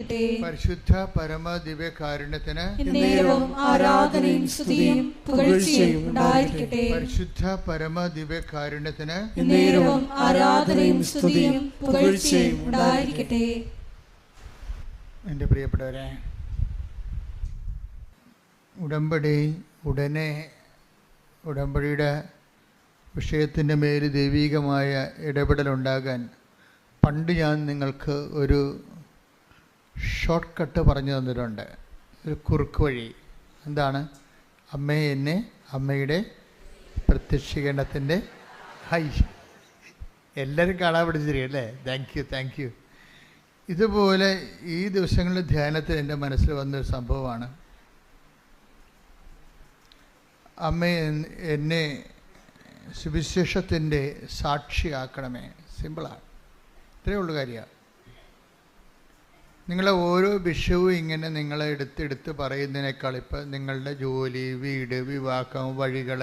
ഉണ്ടായിരിക്കട്ടെ. പരിശുദ്ധ പരമ ദിവ്യകാരുണ്യത്തിന് എന്നേരവും ആരാധനയും സ്തുതിയും പുകഴ്ചയും ഉണ്ടായിരിക്കട്ടെ. പരിശുദ്ധ പരമ ദിവ്യകാരുണ്യത്തിന് എന്നേരവും ആരാധനയും സ്തുതിയും പുകഴ്ചയും ഉണ്ടായിരിക്കട്ടെ. എൻ്റെ പ്രിയപ്പെട്ടവരെ, ഉടമ്പടിയുടെ വിഷയത്തിൻ്റെ മേൽ ദൈവീകമായ ഇടപെടലുണ്ടാകാൻ പണ്ട് ഞാൻ നിങ്ങൾക്ക് ഒരു ഷോർട്ട് കട്ട് പറഞ്ഞു തന്നിട്ടുണ്ട്, ഒരു കുറുക്ക് വഴി. എന്താണ്? അമ്മയെ എന്നെ അമ്മയുടെ പ്രത്യക്ഷീകരണത്തിൻ്റെ എല്ലാവരും കാണാൻ പഠിച്ചിരിക്കും അല്ലേ? Thank you. ഇതുപോലെ ഈ ദിവസങ്ങളിൽ ധ്യാനത്തിൽ എൻ്റെ മനസ്സിൽ വന്നൊരു സംഭവമാണ്. അമ്മയെ എന്നെ സുവിശേഷത്തിൻ്റെ സാക്ഷിയാക്കണമേ. സിമ്പിളാണ്, ഇത്രയേ ഉള്ളൂ കാര്യമാണ്. നിങ്ങളെ ഓരോ വിഷയവും ഇങ്ങനെ നിങ്ങളെ എടുത്തെടുത്ത് പറയുന്നതിനേക്കാൾ ഇപ്പം നിങ്ങളുടെ ജോലി, വീട്, വിവാഹം, വഴികൾ,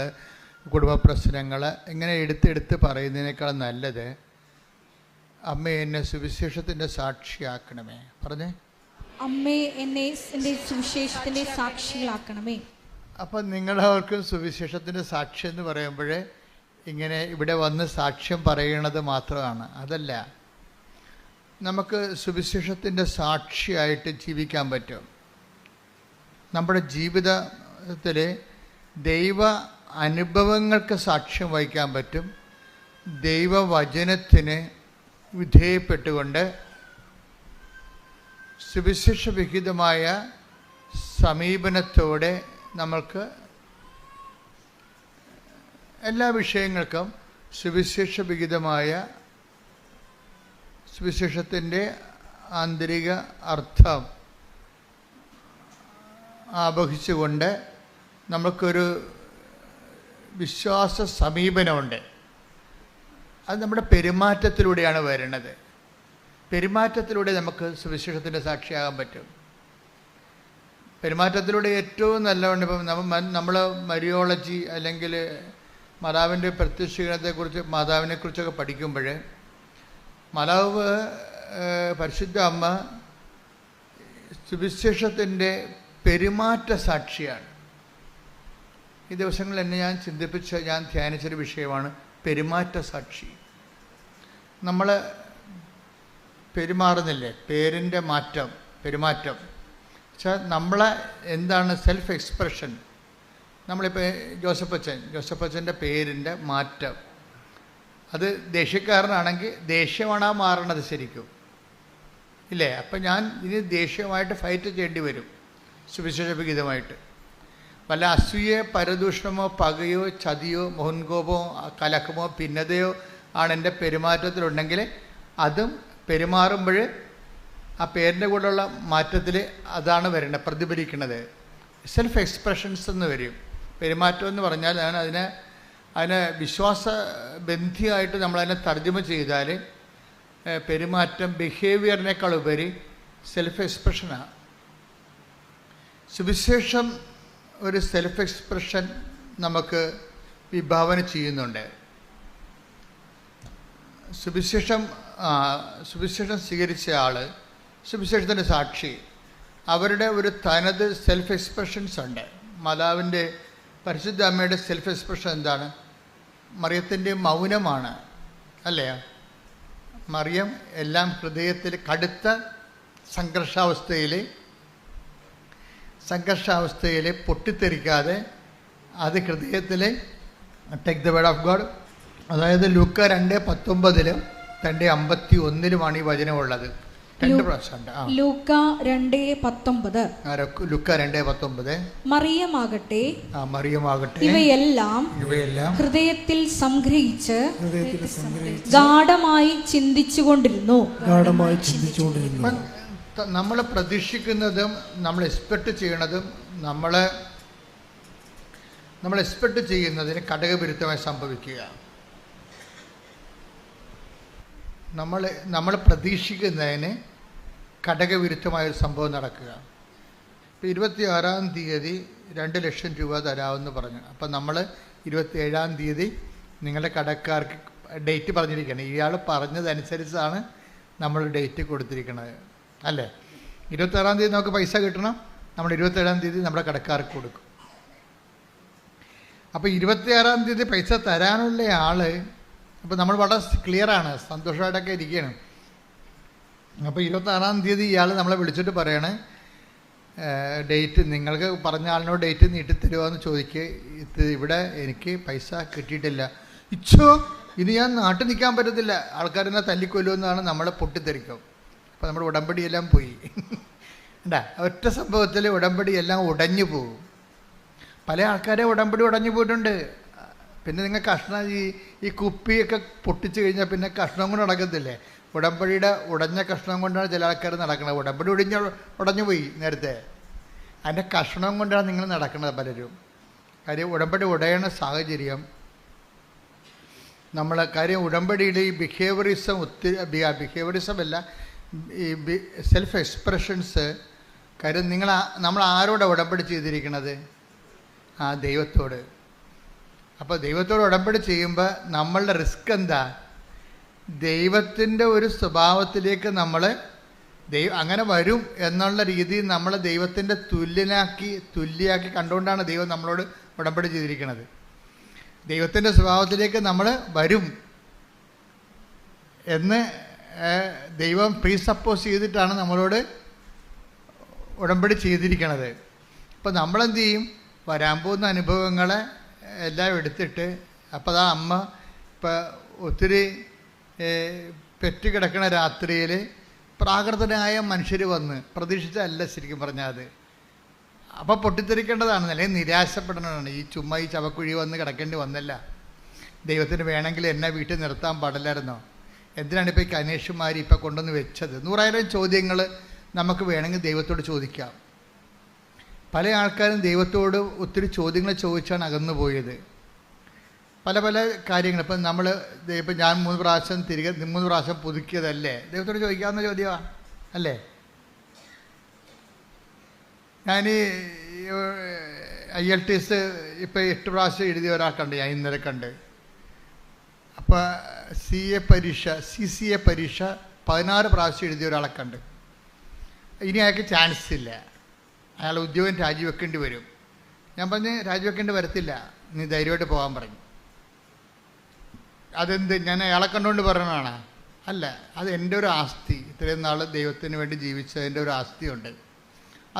കുടുംബ പ്രശ്നങ്ങൾ ഇങ്ങനെ എടുത്തെടുത്ത് പറയുന്നതിനേക്കാൾ നല്ലത് അമ്മ എന്നെ സുവിശേഷത്തിൻ്റെ സാക്ഷിയാക്കണമേ. പറഞ്ഞേ, അമ്മേ എന്നെ സുവിശേഷത്തിൻ്റെ സാക്ഷികളാക്കണമേ. അപ്പം നിങ്ങളവർക്കും സുവിശേഷത്തിൻ്റെ സാക്ഷി എന്ന് പറയുമ്പോൾ ഇങ്ങനെ ഇവിടെ വന്ന് സാക്ഷ്യം പറയണത് മാത്രമാണ്. അതല്ല, നമുക്ക് സുവിശേഷത്തിൻ്റെ സാക്ഷിയായിട്ട് ജീവിക്കാൻ പറ്റും. നമ്മുടെ ജീവിതത്തിൽ ദൈവ അനുഭവങ്ങൾക്ക് സാക്ഷ്യം വഹിക്കാൻ പറ്റും. ദൈവവചനത്തിന് വിധേയപ്പെട്ടുകൊണ്ട് സുവിശേഷവിഹിതമായ സമീപനത്തോടെ നമ്മൾക്ക് എല്ലാ വിഷയങ്ങൾക്കും സുവിശേഷത്തിൻ്റെ ആന്തരിക അർത്ഥം ആവഹിച്ചുകൊണ്ട് നമുക്കൊരു വിശ്വാസ സമീപനമുണ്ട്. അത് നമ്മുടെ പെരുമാറ്റത്തിലൂടെയാണ് വരുന്നത്. പെരുമാറ്റത്തിലൂടെ നമുക്ക് സുവിശേഷത്തിൻ്റെ സാക്ഷിയാകാൻ പറ്റും. പെരുമാറ്റത്തിലൂടെ ഏറ്റവും നല്ലതുകൊണ്ട് ഇപ്പം നമ്മൾ മരിയോളജി അല്ലെങ്കിൽ മാതാവിൻ്റെ മാതാവിനെക്കുറിച്ചൊക്കെ പഠിക്കുമ്പോൾ മാതാവ് പരിശുദ്ധ അമ്മ സുവിശേഷത്തിൻ്റെ പെരുമാറ്റ സാക്ഷിയാണ്. ഈ ദിവസങ്ങളിൽ എന്നെ ഞാൻ ധ്യാനിച്ചൊരു വിഷയമാണ് പെരുമാറ്റ സാക്ഷി. നമ്മൾ പെരുമാറുന്നില്ലേ, പേരിൻ്റെ പെരുമാറ്റം വെച്ചാൽ നമ്മളെ എന്താണ് സെൽഫ് എക്സ്പ്രഷൻ. നമ്മളിപ്പോൾ ജോസഫച്ചൻ്റെ പേരിൻ്റെ മാറ്റം, അത് ദേഷ്യക്കാരനാണെങ്കിൽ ദേഷ്യമാണ് മാറണത് ശരിക്കും ഇല്ലേ? അപ്പം ഞാൻ ഇനി ദേഷ്യമായിട്ട് ഫൈറ്റ് ചെയ്യേണ്ടി വരും സുവിശേഷവിഹിതമായിട്ട്. വല്ല അസൂയ, പരദൂഷണമോ, പകയോ, ചതിയോ, മുൻകോപമോ, കലക്കമോ, ഭിന്നതയോ ആണ് എൻ്റെ പെരുമാറ്റത്തിലുണ്ടെങ്കിൽ അതും പെരുമാറുമ്പോൾ ആ പേരിൻ്റെ കൂടെയുള്ള മാറ്റത്തിൽ അതാണ് വരേണ്ടത്, പ്രതിഫലിക്കുന്നത്. സെൽഫ് എക്സ്പ്രഷൻസ് എന്ന് വരും. പെരുമാറ്റം എന്ന് പറഞ്ഞാൽ അതിനെ വിശ്വാസബന്ധിയായിട്ട് നമ്മളതിനെ തർജ്ജമ ചെയ്താൽ പെരുമാറ്റം ബിഹേവിയറിനേക്കാൾ ഉപരി സെൽഫ് എക്സ്പ്രഷനാണ്. സുവിശേഷം ഒരു സെൽഫ് എക്സ്പ്രഷൻ നമുക്ക് വിഭാവന ചെയ്യുന്നുണ്ട്. സുവിശേഷം സ്വീകരിച്ച ആൾ, സുവിശേഷത്തിൻ്റെ സാക്ഷി, അവരുടെ ഒരു തനത് സെൽഫ് എക്സ്പ്രഷൻസ് ഉണ്ട്. മാതാവിൻ്റെ പരിശുദ്ധ അമ്മയുടെ സെൽഫ് എക്സ്പ്രഷൻ എന്താണ്? മറിയത്തിൻ്റെ മൗനമാണ് അല്ലേ? മറിയം എല്ലാം ഹൃദയത്തിൽ കടുത്ത സംഘർഷാവസ്ഥയിൽ പൊട്ടിത്തെറിക്കാതെ അത് ഹൃദയത്തിൽ take the word of God. അതായത് ലൂക്ക 2:19 2:51 ഈ വചനമുള്ളത്. 2 പ്രാവശ്യമുണ്ട്. ലൂക്ക 2:19 മറിയമാകട്ടെ ഇവയെല്ലാം ഹൃദയത്തിൽ സംഗ്രഹിച്ച് ഗാഢമായി ചിന്തിച്ചുകൊണ്ടിരുന്നു. നമ്മൾ പ്രതീക്ഷിക്കുന്നതും നമ്മൾ എക്സ്പെക്റ്റ് ചെയ്യണതും നമ്മൾ എക്സ്പെക്റ്റ് ചെയ്യുന്നതിന് ഘടകവിരുദ്ധമായി സംഭവിക്കുക. നമ്മൾ പ്രതീക്ഷിക്കുന്നതിന് ഘടകവിരുദ്ധമായൊരു സംഭവം നടക്കുക. ഇപ്പോൾ 26-ാം തീയതി 2 ലക്ഷം രൂപ തരാമെന്ന് പറഞ്ഞു. അപ്പം നമ്മൾ 27-ാം തീയതി നിങ്ങളുടെ കടക്കാർക്ക് ഡേറ്റ് പറഞ്ഞിരിക്കുകയാണ്. ഇയാൾ പറഞ്ഞതനുസരിച്ചാണ് നമ്മൾ ഡേറ്റ് കൊടുത്തിരിക്കുന്നത് അല്ലേ? 26-ാം തീയതി നമുക്ക് പൈസ കിട്ടണം, നമ്മൾ 27-ാം തീയതി നമ്മുടെ കടക്കാർക്ക് കൊടുക്കും. അപ്പോൾ 26-ാം തീയതി പൈസ തരാനുള്ള ആൾ, അപ്പോൾ നമ്മൾ വളരെ ക്ലിയറാണ്, സന്തോഷമായിട്ടൊക്കെ ഇരിക്കുകയാണ്. അപ്പോൾ 26-ാം തീയതി ഇയാൾ നമ്മളെ വിളിച്ചിട്ട് പറയാണ്, ഡേറ്റ് നിങ്ങൾക്ക് പറഞ്ഞ ആളിനോട് ഡേറ്റ് നീട്ടിത്തരുമോ എന്ന് ചോദിക്കുക. ഇവിടെ എനിക്ക് പൈസ കിട്ടിയിട്ടില്ല. ഇച്ചോ, ഇനി ഞാൻ നാട്ടിൽ നിൽക്കാൻ പറ്റത്തില്ല, ആൾക്കാരെന്നെ തല്ലിക്കൊല്ലുമെന്നാണ് നമ്മളെ പൊട്ടിത്തെറിക്കും. അപ്പോൾ നമ്മുടെ ഉടമ്പടിയെല്ലാം പോയി. ഉണ്ടാ, ഒറ്റ സംഭവത്തിൽ ഉടമ്പടിയെല്ലാം ഉടഞ്ഞു പോകും. പല ആൾക്കാരെ ഉടമ്പടി ഉടഞ്ഞു പോയിട്ടുണ്ട്. പിന്നെ നിങ്ങൾ കഷ്ണം ഈ കുപ്പിയൊക്കെ പൊട്ടിച്ച് കഴിഞ്ഞാൽ പിന്നെ കഷ്ണം കൊണ്ട് നടക്കത്തില്ലേ? ഉടമ്പടിയുടെ ഉടഞ്ഞ കഷ്ണം കൊണ്ടാണ് ചില ആൾക്കാർ നടക്കുന്നത്. ഉടമ്പടി ഉടഞ്ഞു പോയി നേരത്തെ, അതിൻ്റെ കഷ്ണം കൊണ്ടാണ് നിങ്ങൾ നടക്കുന്നത് പലരും. കാര്യം ഉടമ്പടി ഉടയണ സാഹചര്യം കാര്യം ഉടമ്പടിയുടെ ഈ ബിഹേവിയറിസം ബിഹേവിയറിസം അല്ല, ഈ സെൽഫ് എക്സ്പ്രഷൻസ്. കാര്യം നമ്മൾ ആരോടെ ഉടമ്പടി ചെയ്തിരിക്കണത്? ദൈവത്തോട്. അപ്പോൾ ദൈവത്തോട് ഉടമ്പടി ചെയ്യുമ്പോൾ നമ്മളുടെ റിസ്ക് എന്താ? ദൈവത്തിൻ്റെ ഒരു സ്വഭാവത്തിലേക്ക് നമ്മൾ അങ്ങനെ വരും എന്നുള്ള രീതിയിൽ നമ്മളെ ദൈവത്തിൻ്റെ തുല്യാക്കി കണ്ടുകൊണ്ടാണ് ദൈവം നമ്മളോട് ഉടമ്പടി ചെയ്തിരിക്കുന്നത്. ദൈവത്തിൻ്റെ സ്വഭാവത്തിലേക്ക് നമ്മൾ വരും എന്ന് ദൈവം പ്രീസപ്പോസ് ചെയ്തിട്ടാണ് നമ്മളോട് ഉടമ്പടി ചെയ്തിരിക്കണത്. അപ്പോൾ നമ്മളെന്ത് ചെയ്യും? വരാൻ പോകുന്ന അനുഭവങ്ങളെ എല്ലാം എടുത്തിട്ട്, അപ്പോൾ അമ്മ ഇപ്പോൾ ഒത്തിരി പെറ്റുകിടക്കണ രാത്രിയിൽ പ്രാകൃതനായ മനുഷ്യർ വന്ന്, പ്രതീക്ഷിച്ചല്ല ശരിക്കും പറഞ്ഞാൽ അത്. അപ്പോൾ പൊട്ടിത്തെറിക്കേണ്ടതാണ്, അല്ലെങ്കിൽ നിരാശപ്പെടേണ്ടതാണ്. ഈ ചുമ്മാ ഈ ചവക്കുഴി വന്ന് കിടക്കേണ്ടി വന്നല്ല. ദൈവത്തിന് വേണമെങ്കിൽ എന്നെ വീട്ടിൽ നിർത്താൻ പാടില്ലായിരുന്നോ? എന്തിനാണ് ഇപ്പോൾ ഈ കനേഷുമാരി ഇപ്പോൾ കൊണ്ടുവന്ന് വെച്ചത്? 100,000 ചോദ്യങ്ങൾ നമുക്ക് വേണമെങ്കിൽ ദൈവത്തോട് ചോദിക്കാം. പല ആൾക്കാരും ദൈവത്തോട് ഒത്തിരി ചോദ്യങ്ങൾ ചോദിച്ചാണ് അകന്നു പോയത്. പല പല കാര്യങ്ങൾ. ഇപ്പം ഞാൻ 3 പ്രാവശ്യം പുതുക്കിയതല്ലേ? ദൈവത്തോട് ചോദിക്കാവുന്ന ചോദ്യമാണ് അല്ലേ? ഞാൻ IELTS ഇപ്പോൾ 8 പ്രാവശ്യം എഴുതിയ ഒരാൾക്കുണ്ട്, ഞാൻ ഇന്നലെ കണ്ട്. അപ്പോൾ CCA പരീക്ഷ 16 പ്രാവശ്യം എഴുതിയ ഒരാളെ കണ്ട്. ഇനി അയാൾക്ക് ചാൻസ് ഇല്ല, അയാൾ ഉദ്യോഗം രാജിവെക്കേണ്ടി വരും. ഞാൻ പറഞ്ഞ് രാജിവെക്കേണ്ടി വരത്തില്ല, നീ ധൈര്യമായിട്ട് പോകാൻ പറഞ്ഞു. അതെന്ത്, ഞാൻ അയാളെ കണ്ടുകൊണ്ട് പറയണതാണ്? അല്ല, അത് എൻ്റെ ഒരു ആസ്തി. ഇത്രയും നാൾ ദൈവത്തിന് വേണ്ടി ജീവിച്ചതിൻ്റെ ഒരു ആസ്തിയുണ്ട്.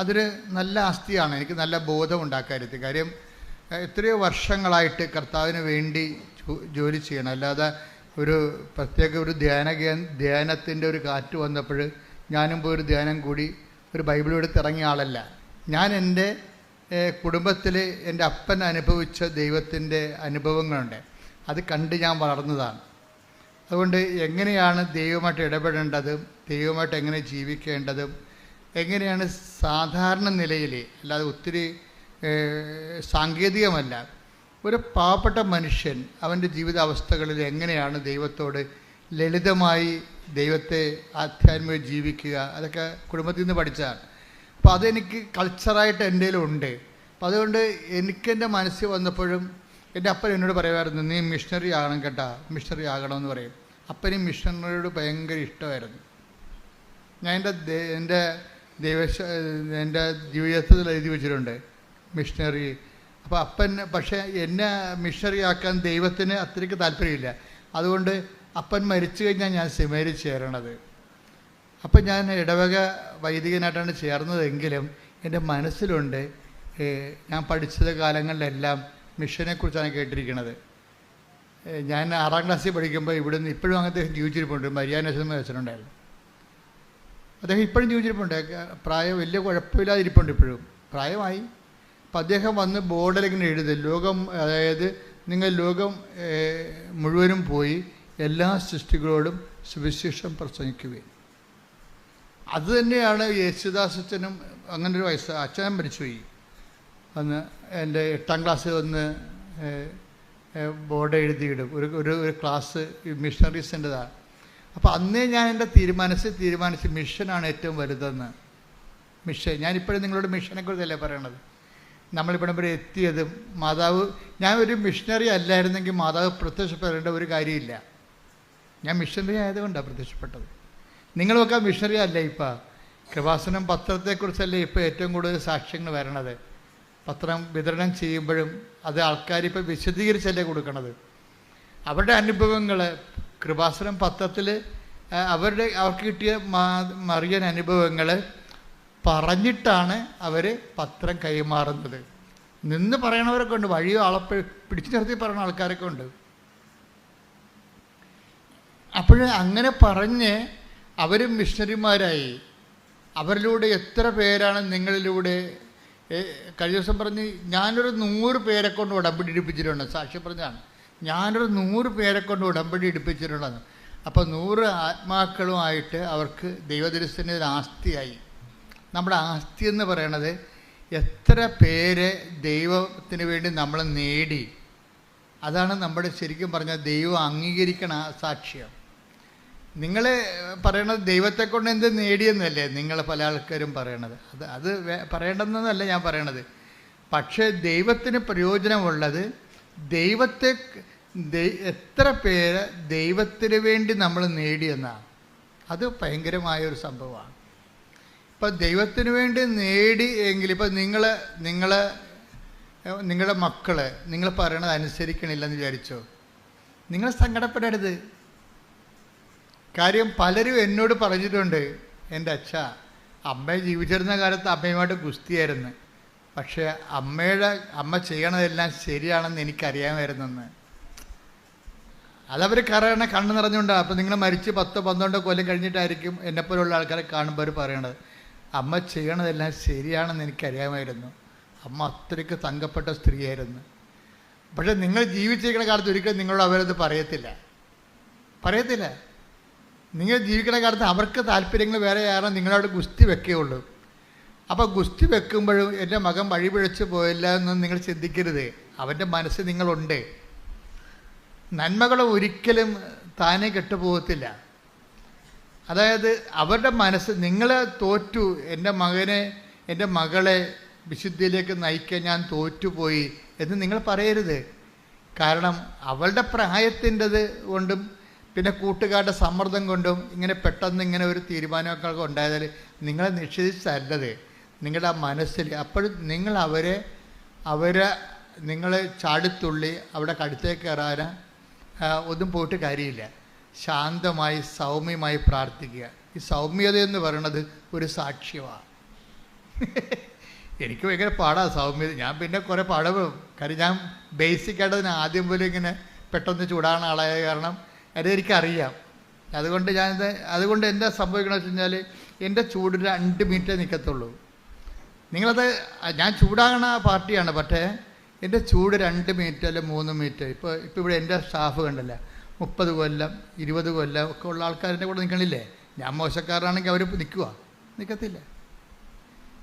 അതൊരു നല്ല ആസ്തിയാണ്. എനിക്ക് നല്ല ബോധം ഉണ്ടാക്കാരുത്. കാര്യം എത്രയോ വർഷങ്ങളായിട്ട് കർത്താവിന് വേണ്ടി ജോലി ചെയ്യണം. അല്ലാതെ ഒരു പ്രത്യേക ഒരു ധ്യാനത്തിൻ്റെ ഒരു കാറ്റ് വന്നപ്പോൾ ഞാനും പോയി ഒരു ധ്യാനം കൂടി ഒരു ബൈബിൾ എടുത്ത് ഇറങ്ങിയ ആളല്ല. ഞാൻ എൻ്റെ കുടുംബത്തിൽ എൻ്റെ അപ്പൻ അനുഭവിച്ച ദൈവത്തിൻ്റെ അനുഭവങ്ങളുണ്ട്, അത് കണ്ട് ഞാൻ വളർന്നതാണ്. അതുകൊണ്ട് എങ്ങനെയാണ് ദൈവമായിട്ട് ഇടപെടേണ്ടതും ദൈവമായിട്ട് എങ്ങനെ ജീവിക്കേണ്ടതും എങ്ങനെയാണ് സാധാരണ നിലയിൽ, അല്ലാതെ ഒത്തിരി സാങ്കേതികമല്ല, ഒരു പാവപ്പെട്ട മനുഷ്യൻ അവൻ്റെ ജീവിതാവസ്ഥകളിൽ എങ്ങനെയാണ് ദൈവത്തോട് ലളിതമായി ദൈവത്തെ ആധ്യാത്മിക ജീവിക്കുക, അതൊക്കെ കുടുംബത്തിൽ നിന്ന് പഠിച്ചതാണ്. അപ്പോൾ അതെനിക്ക് കൾച്ചറായിട്ട് എൻ്റെ ഉണ്ട്. അപ്പോൾ അതുകൊണ്ട് എനിക്കെൻ്റെ മനസ്സിൽ വന്നപ്പോഴും എൻ്റെ അപ്പൻ എന്നോട് പറയുമായിരുന്നു, നീ മിഷണറി ആകണം കേട്ടാ, മിഷണറി ആകണമെന്ന് പറയും. അപ്പനും മിഷണറിയോട് ഭയങ്കര ഇഷ്ടമായിരുന്നു. ഞാൻ എൻ്റെ ജീവിതത്തിൽ എഴുതി വെച്ചിട്ടുണ്ട് മിഷണറി. അപ്പോൾ അപ്പൻ പക്ഷേ എന്നെ മിഷണറി ആക്കാൻ ദൈവത്തിന് അത്രയ്ക്ക് താല്പര്യമില്ല. അതുകൊണ്ട് അപ്പൻ മരിച്ചു കഴിഞ്ഞാൽ ഞാൻ സെമിനാരിൽ ചേരണത്. അപ്പം ഞാൻ ഇടവക വൈദികനായിട്ടാണ് ചേർന്നതെങ്കിലും എൻ്റെ മനസ്സിലുണ്ട്, ഞാൻ പഠിച്ചത് കാലങ്ങളിലെല്ലാം മിഷനെക്കുറിച്ചാണ് കേട്ടിരിക്കുന്നത്. ഞാൻ 6ാം ക്ലാസ്സിൽ പഠിക്കുമ്പോൾ ഇവിടുന്ന് ഇപ്പോഴും അദ്ദേഹം ജീവിച്ചിരിപ്പുണ്ട്. മരിയാനേശ്വരം വെച്ചിട്ടുണ്ടായിരുന്നു. അദ്ദേഹം ഇപ്പോഴും ജീവിച്ചിരിപ്പുണ്ട്. പ്രായം വലിയ കുഴപ്പമില്ലാതിരിപ്പുണ്ട്, ഇപ്പോഴും പ്രായമായി. അപ്പം അദ്ദേഹം വന്ന് ബോർഡിലിങ്ങനെ എഴുതും, ലോകം, അതായത് നിങ്ങൾ ലോകം മുഴുവനും പോയി എല്ലാ സൃഷ്ടികളോടും സുവിശേഷം പ്രസംഗിക്കുകയും. അത് തന്നെയാണ് യേശുദാസച്ചനും. അങ്ങനെ ഒരു അച്ഛനും മരിച്ചുപോയി. അന്ന് എൻ്റെ 8ാം ക്ലാസ്സിൽ വന്ന് ബോർഡ് എഴുതിയിടും, ഒരു ക്ലാസ് മിഷണറീസിൻ്റെതാണ്. അപ്പോൾ അന്നേ ഞാൻ എൻ്റെ തീരുമാനിച്ച് മിഷനാണ് ഏറ്റവും വലുതെന്ന്. മിഷൻ, ഞാനിപ്പോഴും നിങ്ങളോട് മിഷനെക്കുറിച്ചല്ലേ പറയണത്. നമ്മളിവിടം വരെ എത്തിയതും മാതാവ്, ഞാൻ ഒരു മിഷണറി അല്ലായിരുന്നെങ്കിൽ മാതാവ് പ്രത്യക്ഷപ്പെടേണ്ട ഒരു കാര്യമില്ല. ഞാൻ മിഷണറി ആയതുകൊണ്ടാണ് പ്രത്യക്ഷപ്പെട്ടത്. നിങ്ങളൊക്കെ മിഷണറി അല്ല. കൃപാസനം പത്രത്തെക്കുറിച്ചല്ലേ ഇപ്പോൾ ഏറ്റവും കൂടുതൽ സാക്ഷ്യങ്ങൾ വരണത്. പത്രം വിതരണം ചെയ്യുമ്പോഴും അത് ആൾക്കാരിപ്പോൾ വിശദീകരിച്ചല്ലേ കൊടുക്കണത്. അവരുടെ അനുഭവങ്ങൾ കൃപാസനം പത്രത്തിൽ അവർക്ക് കിട്ടിയ മറിയൻ അനുഭവങ്ങൾ പറഞ്ഞിട്ടാണ് അവർ പത്രം കൈമാറുന്നത്. നിന്ന് പറയണവരൊക്കെ ഉണ്ട്, വഴിയോ ആളെ പിടിച്ചു നിർത്തി പറയുന്ന ആൾക്കാരൊക്കെ ഉണ്ട്. അപ്പോൾ അങ്ങനെ പറഞ്ഞ് അവർ മിഷണറിമാരായി. അവരിലൂടെ എത്ര പേരാണ് നിങ്ങളിലൂടെ കഴിഞ്ഞ ദിവസം പറഞ്ഞ് ഞാനൊരു 100 പേരെ കൊണ്ട് ഉടമ്പടി എടുപ്പിച്ചിട്ടുണ്ട്. സാക്ഷ്യം പറഞ്ഞാണ്, ഞാനൊരു 100 പേരെ കൊണ്ട് ഉടമ്പടി എടുപ്പിച്ചിട്ടുണ്ടെന്ന്. അപ്പോൾ 100 ആത്മാക്കളുമായിട്ട് അവർക്ക് ദൈവദർശന ആസ്തിയായി. നമ്മുടെ ആസ്തി എന്ന് പറയണത് എത്ര പേരെ ദൈവത്തിന് വേണ്ടി നമ്മൾ നേടി, അതാണ് നമ്മുടെ ശരിക്കും പറഞ്ഞാൽ ദൈവം അംഗീകരിക്കണ സാക്ഷ്യം. നിങ്ങൾ പറയണത് ദൈവത്തെ കൊണ്ട് എന്ത് നേടിയെന്നല്ലേ നിങ്ങൾ പല ആൾക്കാരും പറയണത്. അത് പറയേണ്ടെന്നല്ല ഞാൻ പറയണത്. പക്ഷേ ദൈവത്തിന് പ്രയോജനമുള്ളത് എത്ര പേര് ദൈവത്തിന് വേണ്ടി നമ്മൾ നേടിയെന്നാണ്. അത് ഭയങ്കരമായൊരു സംഭവമാണ്. ഇപ്പം ദൈവത്തിന് വേണ്ടി നേടി എങ്കിൽ ഇപ്പം നിങ്ങളുടെ മക്കൾ നിങ്ങൾ പറയണത് അനുസരിക്കണില്ലെന്ന് വിചാരിച്ചോ, നിങ്ങൾ സങ്കടപ്പെടരുത്. കാര്യം പലരും എന്നോട് പറഞ്ഞിട്ടുണ്ട്, എൻ്റെ അമ്മ ജീവിച്ചിരുന്ന കാലത്ത് അമ്മയുമായിട്ട് ഗുസ്തിയായിരുന്നു, പക്ഷേ അമ്മ ചെയ്യണതെല്ലാം ശരിയാണെന്ന് എനിക്കറിയാമായിരുന്നെന്ന്. അതവർ കണ്ണ് നിറഞ്ഞുകൊണ്ടാണ്. അപ്പോൾ നിങ്ങൾ മരിച്ച് 10-12 കൊല്ലം കഴിഞ്ഞിട്ടായിരിക്കും എന്നെപ്പോലുള്ള ആൾക്കാരെ കാണുമ്പോൾ അവർ പറയണത്, അമ്മ ചെയ്യണതെല്ലാം ശരിയാണെന്ന് എനിക്കറിയാമായിരുന്നു, അമ്മ അത്രയ്ക്ക് തങ്കപ്പെട്ട സ്ത്രീയായിരുന്നു. പക്ഷേ നിങ്ങൾ ജീവിച്ചിരിക്കുന്ന കാലത്ത് ഒരിക്കലും നിങ്ങളോട് അവരത് പറയത്തില്ല. നിങ്ങൾ ജീവിക്കുന്ന കാലത്ത് അവർക്ക് താല്പര്യങ്ങൾ വേറെ ആരും നിങ്ങളോട് ഗുസ്തി വെക്കുകയുള്ളൂ. അപ്പോൾ ഗുസ്തി വെക്കുമ്പോഴും എൻ്റെ മകൻ വഴി പിഴച്ച് പോയില്ല എന്നൊന്നും നിങ്ങൾ ചിന്തിക്കരുത്. അവൻ്റെ മനസ്സ് നിങ്ങളുണ്ട്. നന്മകൾ ഒരിക്കലും താനേ കെട്ടുപോകത്തില്ല. അതായത് അവരുടെ മനസ്സ് നിങ്ങളെ തോറ്റു, എൻ്റെ മകളെ വിശുദ്ധിയിലേക്ക് നയിക്കാൻ ഞാൻ തോറ്റുപോയി എന്ന് നിങ്ങൾ പറയരുത്. കാരണം അവളുടെ പ്രായത്തിൻ്റെത് കൊണ്ടും പിന്നെ കൂട്ടുകാരുടെ സമ്മർദ്ദം കൊണ്ടും പെട്ടെന്ന് ഇങ്ങനെ ഒരു തീരുമാനമൊക്കെ ഉണ്ടായതാൽ നിങ്ങളെ നിഷേധിച്ചല്ലത്, നിങ്ങളുടെ ആ മനസ്സിൽ. അപ്പോഴും നിങ്ങൾ നിങ്ങൾ ചാടിത്തുള്ളി അവിടെ കടുത്തേക്ക് കയറാൻ ഒന്നും പോയിട്ട് കാര്യമില്ല. ശാന്തമായി സൗമ്യമായി പ്രാർത്ഥിക്കുക. ഈ സൗമ്യത എന്ന് പറയുന്നത് ഒരു സാക്ഷ്യമാണ്. എനിക്ക് ഭയങ്കര പാടാണ് സൗമ്യത. ഞാൻ പിന്നെ കുറേ പാടും. കാര്യം ഞാൻ ബേസിക്കായിട്ട് അതിന് ആദ്യം പോലും ഇങ്ങനെ പെട്ടെന്ന് ചൂടാകുന്ന ആളായ കാരണം അതെനിക്കറിയാം. അതുകൊണ്ട് എന്താ സംഭവിക്കണമെന്ന് വെച്ച് കഴിഞ്ഞാൽ എൻ്റെ ചൂട് 2 മിനിറ്റേ നിൽക്കത്തുള്ളൂ. നിങ്ങളത് ഞാൻ ചൂടാകണ പാർട്ടിയാണ്, പക്ഷേ എൻ്റെ ചൂട് 2 മിനിറ്റ് അല്ലെ 3 മിനിറ്റ്. ഇപ്പോൾ ഇവിടെ എൻ്റെ സ്റ്റാഫ് കണ്ടല്ല 30 കൊല്ലം 20 കൊല്ലം ഒക്കെ ഉള്ള ആൾക്കാരുടെ കൂടെ നിൽക്കണില്ലേ. ഞാൻ മോശക്കാരനാണെങ്കിൽ അവർ നിൽക്കത്തില്ല.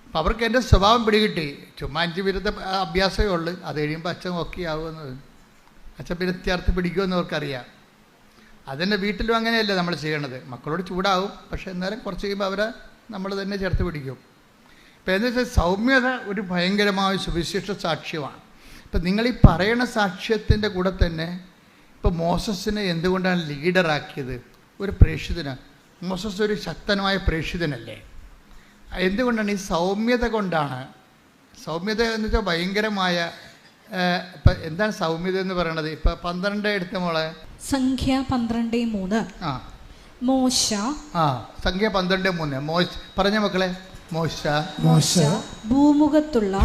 അപ്പം അവർക്ക് എൻ്റെ സ്വഭാവം പിടികിട്ടി. ചുമ്മാ 5 മിനിറ്റ് അഭ്യാസമേ ഉള്ളൂ. അത് കഴിയുമ്പോൾ അച്ഛൻ ഓക്കെ ആവുമെന്നത്, അച്ഛൻ പിന്നെ ചേർത്ത് പിടിക്കുമെന്ന് അവർക്കറിയാം. അതെന്നെ വീട്ടിലും അങ്ങനെയല്ല നമ്മൾ ചെയ്യണത്. മക്കളോട് ചൂടാവും, പക്ഷേ എന്നാലും കുറച്ച് കഴിയുമ്പോൾ നമ്മൾ തന്നെ ചേർത്ത് പിടിക്കും. ഇപ്പം എന്ന് വെച്ചാൽ സൗമ്യത ഒരു ഭയങ്കരമായ സുവിശേഷ സാക്ഷ്യമാണ്. ഇപ്പം നിങ്ങളീ പറയണ സാക്ഷ്യത്തിൻ്റെ കൂടെ തന്നെ ഇപ്പോൾ മോസസിനെ എന്തുകൊണ്ടാണ് ലീഡറാക്കിയത്? ഒരു പ്രേക്ഷിതനാണ്. മോസസ് ഒരു ശക്തനായ പ്രേക്ഷിതനല്ലേ? എന്തുകൊണ്ടാണ്? ഈ സൗമ്യത കൊണ്ടാണ്. സൗമ്യത എന്ന് വെച്ചാൽ ഭയങ്കരമായ ഇപ്പം എന്താണ് സൗമ്യത എന്ന് പറയണത്? ഇപ്പം 12 എടുത്ത മോളെ സംഖ്യ 12:3. മോശ സംഖ്യ 12:3 പറഞ്ഞ മക്കളെ. മോശ ഭൂമുഖത്തുള്ള